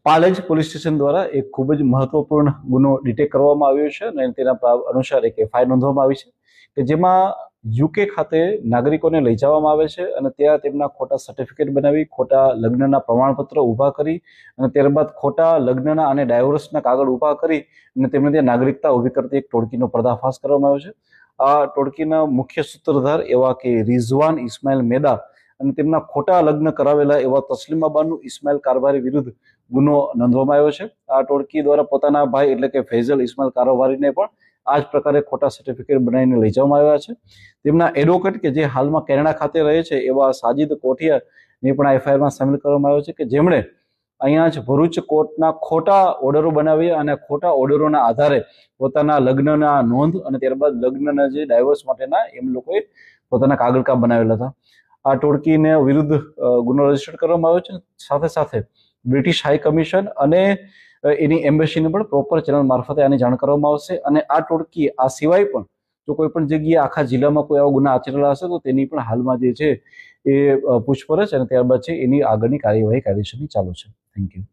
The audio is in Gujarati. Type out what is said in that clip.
પાલેજ પોલીસ સ્ટેશન દ્વારા એક ખૂબ જ મહત્વપૂર્ણ ગુનો ડિટેક્ટ કરવામાં આવ્યો છે અને તેના અનુસાર એક એફઆઈઆર નોંધવામાં આવી છે કે જેમાં યુકે ખાતે નાગરિકોને લઈ જવામાં આવે છે અને ત્યાં તેમના ખોટા સર્ટિફિકેટ બનાવી, ખોટા લગ્નના પ્રમાણપત્રો ઊભા કરી અને ત્યારબાદ ખોટા લગ્નના અને ડાયવોર્સના કાગળ ઊભા કરી અને તેમને ત્યાં નાગરિકતા ઊભી કરતી એક ટોળકીનો પર્દાફાશ કરવામાં આવ્યો છે. આ ટોળકીના મુખ્ય સૂત્રધાર એવા કે રિઝવાન ઇસ્માઇલ મેદા અને તેમના ખોટા લગ્ન કરાવેલા એવા તસ્લીમા બાનુ ઇસ્માઇલ કારભારી વિરુદ્ધ ગુનો નોંધવામાં આવ્યો છે. આ ટોળકી દ્વારા પોતાના ભાઈ એટલે કે ફૈઝલ ઇસ્માઇલ કારભારીને પણ આ જ પ્રકારે ખોટા સર્ટિફિકેટ બનાવીને લઈ જવામાં આવ્યા છે. તેમના એડવોકેટ કે જે હાલમાં કેનેડા ખાતે રહે છે એવા સાજિદ કોઠિયાને પણ આ એફઆઈઆરમાં સામેલ કરવામાં આવ્યો છે કે જેમણે અહીંયા જ ભરૂચ કોર્ટના ખોટા ઓર્ડરો બનાવી અને ખોટા ઓર્ડરોના આધારે પોતાના લગ્નના નોંધ અને ત્યારબાદ લગ્નના જે ડાયવોર્સ માટેના એમ લોકોએ પોતાના કાગળકા બનાવેલા હતા. આ ટોળકીને વિરુદ્ધ ગુનો રજીસ્ટર કરવામાં આવ્યો છે. સાથે સાથે બ્રિટિશ હાઈ કમિશન અને એની એમ્બેસીને પણ પ્રોપર ચેનલ મારફતે આની જાણ કરવામાં આવશે અને આ ટોળકી આ સિવાય પણ જો કોઈ પણ જગ્યાએ આખા જિલ્લામાં કોઈ આવા ગુના આચરેલા હશે તો તેની પણ હાલમાં જે છે એ પૂછપરછ અને ત્યારબાદ છે એની આગળની કાર્યવાહી કાયદેસરની ચાલુ છે. Thank you.